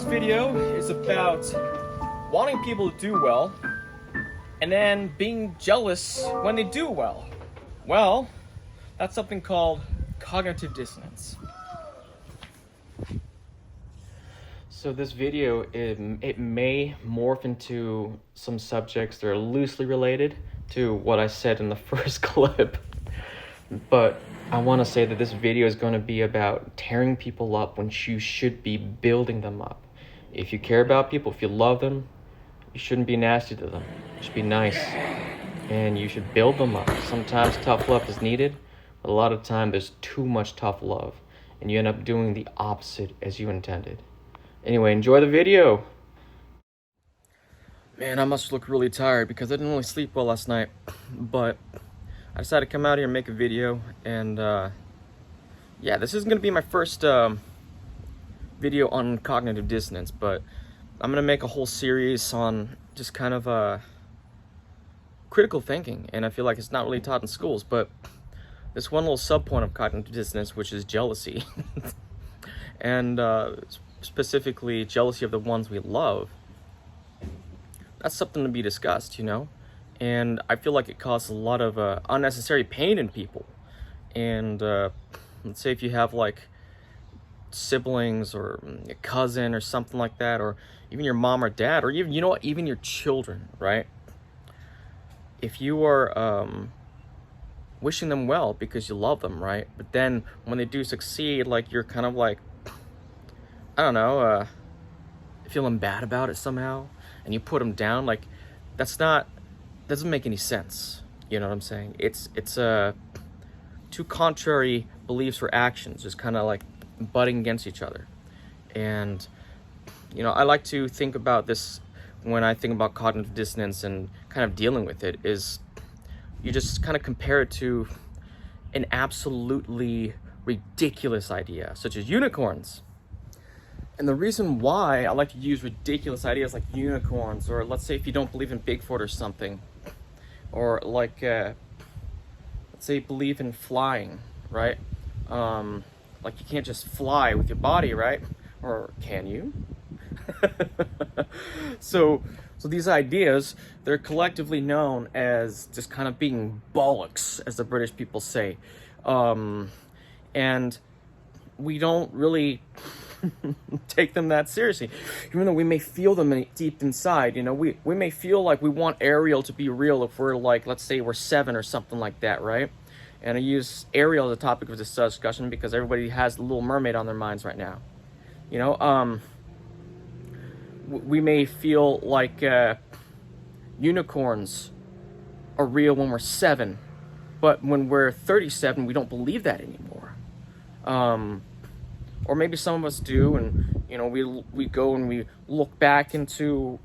this video is about wanting people to do well and then being jealous when they do well. Well, that's something called cognitive dissonance. So this video, it may morph into some subjects that are loosely related to what I said in the first clip, but I want to say that this video is going to be about tearing people up when you should be building them up. If you care about people, if you love them, you shouldn't be nasty to them. You should be nice, and you should build them up. Sometimes tough love is needed, but a lot of time there's too much tough love, and you end up doing the opposite as you intended. Anyway, enjoy the video. Man, I must look really tired because I didn't really sleep well last night, but I decided to come out here and make a video, and yeah, this isn't gonna be my first video on cognitive dissonance, but I'm gonna make a whole series on just kind of critical thinking, and I feel like it's not really taught in schools, but this one little sub-point of cognitive dissonance, which is jealousy, and specifically jealousy of the ones we love, that's something to be discussed, you know? And I feel like it causes a lot of unnecessary pain in people. And let's say if you have like siblings or a cousin or something like that, or even your mom or dad, or even, you know what, even your children, right? If you are wishing them well because you love them, right? But then when they do succeed, like you're kind of like, I don't know, feeling bad about it somehow, and you put them down, like doesn't make any sense. You know what I'm saying? It's two contrary beliefs or actions just kind of like butting against each other. And you know, I like to think about this when I think about cognitive dissonance and kind of dealing with it, is you just kind of compare it to an absolutely ridiculous idea such as unicorns. And the reason why I like to use ridiculous ideas like unicorns, or let's say if you don't believe in Bigfoot or something, or like, let's say you believe in flying, right? Like you can't just fly with your body, right? Or can you? So these ideas, they're collectively known as just kind of being bollocks, as the British people say. And we don't really take them that seriously, even though we may feel them deep inside. You know, we may feel like we want Ariel to be real if we're like, let's say we're 7 or something like that, right? And I use Ariel as a topic of this discussion because everybody has the Little Mermaid on their minds right now. You know, we may feel like unicorns are real when we're 7, but when we're 37 we don't believe that anymore. Or maybe some of us do, and you know, we go and we look back into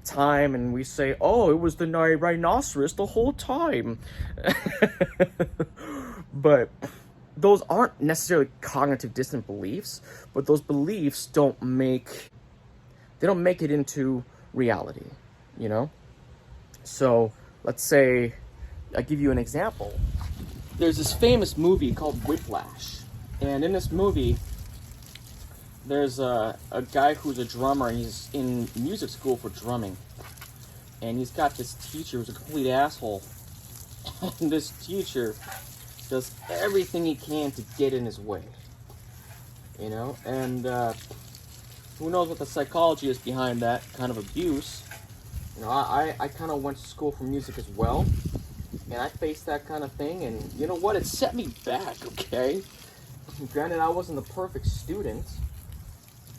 time and we say, oh, it was the rhinoceros the whole time. But those aren't necessarily cognitive dissonant beliefs, but those beliefs don't make it into reality, you know? So let's say I give you an example. There's this famous movie called Whiplash. And in this movie, there's a guy who's a drummer, and he's in music school for drumming. And he's got this teacher who's a complete asshole. And this teacher does everything he can to get in his way. You know? And who knows what the psychology is behind that kind of abuse. You know, I kind of went to school for music as well. And I faced that kind of thing, and you know what? It set me back, okay? Granted, I wasn't the perfect student,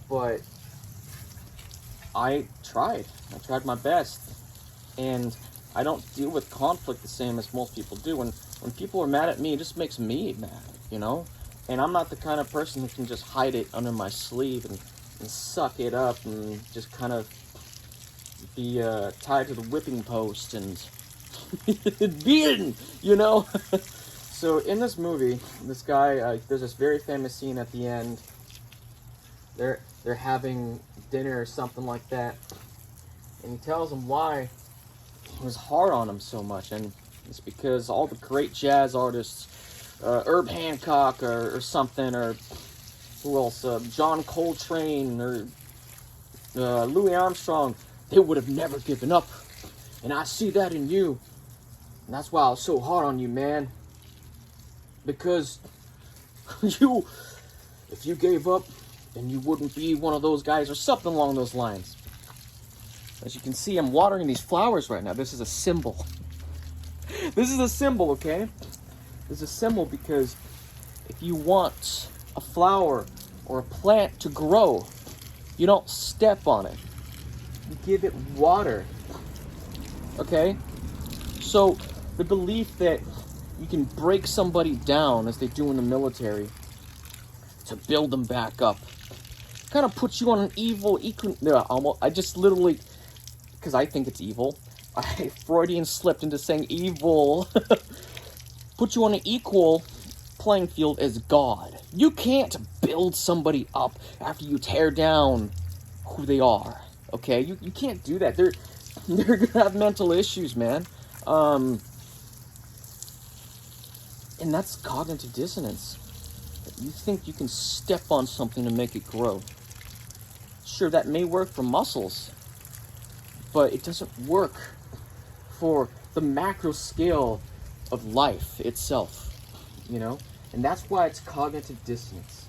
but I tried my best, and I don't deal with conflict the same as most people do. When people are mad at me, it just makes me mad, you know? And I'm not the kind of person who can just hide it under my sleeve and suck it up and just kind of be tied to the whipping post and beaten, you know? So in this movie, this guy, there's this very famous scene at the end. They're having dinner or something like that, and he tells him why he was hard on him so much, and it's because all the great jazz artists, Herb Hancock or something, or who else, John Coltrane, or Louis Armstrong, they would have never given up. And I see that in you. And that's why I was so hard on you, man. Because if you gave up, then you wouldn't be one of those guys or something along those lines. As you can see, I'm watering these flowers right now. This is a symbol. This is a symbol, okay? This is a symbol because if you want a flower or a plant to grow, you don't step on it. You give it water. Okay? So the belief that you can break somebody down, as they do in the military, to build them back up, kind of puts you on an evil I just literally, because I think it's evil, I Freudian slipped into saying evil. Put you on an equal playing field as God. You can't build somebody up after you tear down who they are. Okay? You can't do that. They're gonna have mental issues, man. And that's cognitive dissonance. You think you can step on something to make it grow. Sure, that may work for muscles, but it doesn't work for the macro scale of life itself, you know? And that's why it's cognitive dissonance.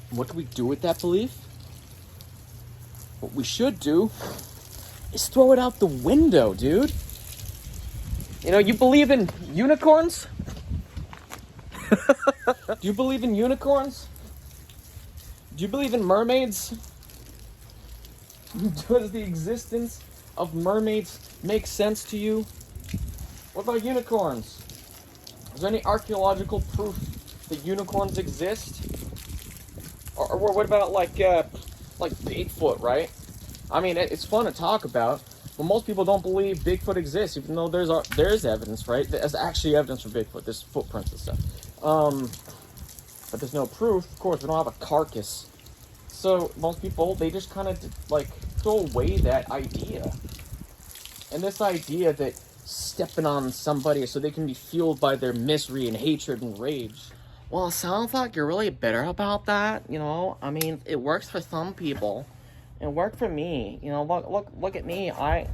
What do we do with that belief? What we should do is throw it out the window, dude. You know, you believe in unicorns? Do you believe in unicorns? Do you believe in mermaids? Does the existence of mermaids make sense to you? What about unicorns? Is there any archaeological proof that unicorns exist? Or what about like Bigfoot, right? I mean, it's fun to talk about, but most people don't believe Bigfoot exists, even though there's evidence, right? There's actually evidence for Bigfoot. There's footprints and stuff. But there's no proof. Of course, we don't have a carcass. So most people, they just kind of like throw away that idea. And this idea that stepping on somebody so they can be fueled by their misery and hatred and rage. Well, it sounds like you're really bitter about that, you know? I mean, it works for some people. It worked for me. You know, look at me. I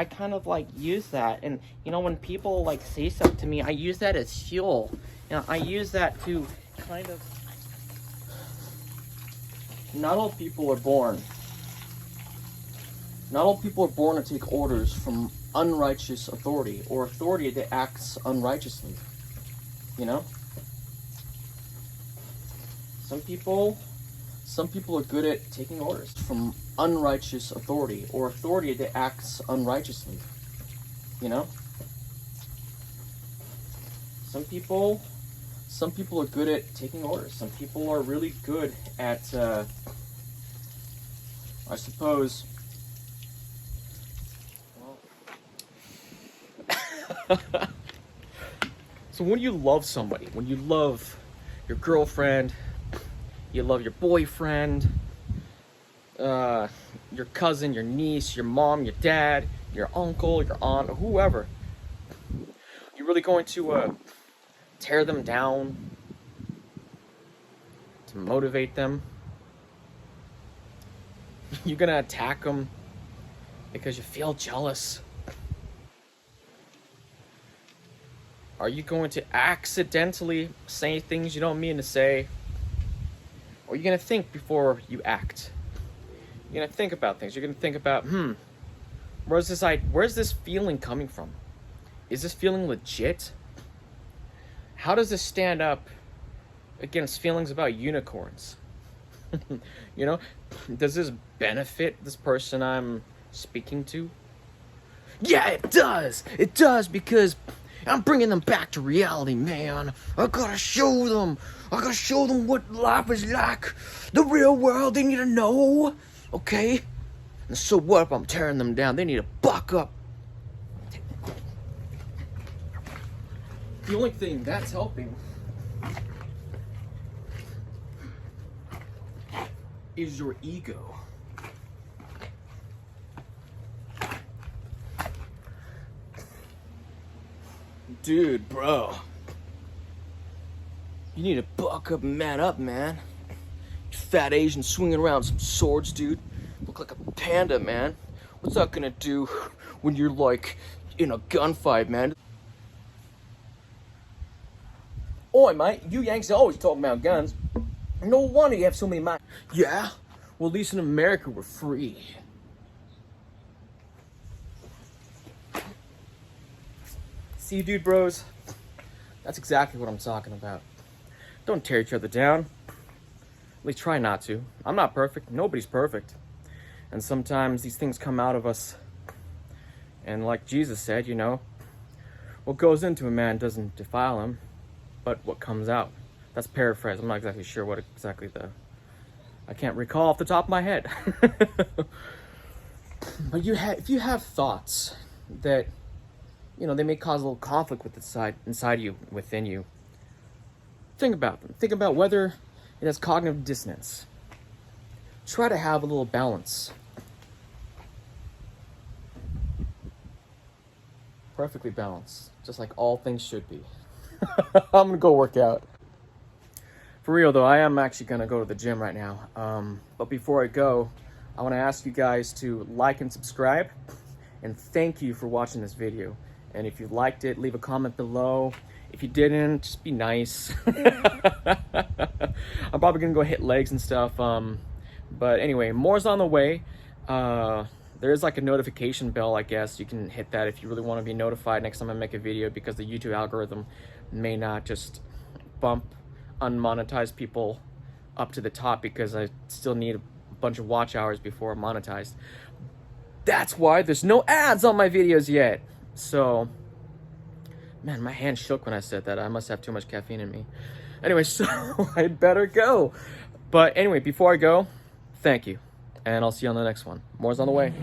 kind of like use that. And, you know, when people like say something to me, I use that as fuel. You know, I use that to kind of... Not all people are born to take orders from unrighteous authority or authority that acts unrighteously. You know? Some people are good at taking orders from unrighteous authority or authority that acts unrighteously. You know? Some people are good at taking orders. Some people are really good at, I suppose... So when you love somebody, when you love your girlfriend, you love your boyfriend, your cousin, your niece, your mom, your dad, your uncle, your aunt, whoever, you're really going to tear them down to motivate them. You're gonna attack them because you feel jealous. Are you going to accidentally say things you don't mean to say? Or are you going to think before you act? You're going to think about things. You're going to think about, where's this feeling coming from? Is this feeling legit? How does this stand up against feelings about unicorns? You know, does this benefit this person I'm speaking to? Yeah, it does. It does, because I'm bringing them back to reality, man. I gotta show them what life is like. The real world, they need to know. Okay? And so what if I'm tearing them down? They need to buck up. The only thing that's helping is your ego. Dude, bro, you need to buck up and man up, man. fat Asian swinging around some swords, dude. Look like a panda, man. What's that gonna do when you're like in a gunfight, man? Oi, mate, you Yanks are always talking about guns. No wonder you have so many minds. Yeah? Well, at least in America, we're free. See, dude, bros? That's exactly what I'm talking about. Don't tear each other down. At least try not to. I'm not perfect. Nobody's perfect. And sometimes these things come out of us. And like Jesus said, you know, what goes into a man doesn't defile him, but what comes out. That's paraphrase. I'm not exactly sure what exactly I can't recall off the top of my head. But if you have thoughts that, you know, they may cause a little conflict with inside you, within you, think about them. Think about whether it has cognitive dissonance. Try to have a little balance. Perfectly balanced, just like all things should be. I'm gonna go work out. For real though, I am actually gonna go to the gym right now. But before I go, I want to ask you guys to like and subscribe. And thank you for watching this video. And if you liked it, leave a comment below. If you didn't, just be nice. I'm probably gonna go hit legs and stuff. But anyway, more's on the way. There is like a notification bell, I guess. You can hit that if you really want to be notified next time I make a video, because the YouTube algorithm may not just bump unmonetized people up to the top, because I still need a bunch of watch hours before I'm monetized. That's why there's no ads on my videos yet. So, man, my hand shook when I said that. I must have too much caffeine in me. Anyway, so I better go. But anyway, before I go, thank you. And I'll see you on the next one. More's on the way.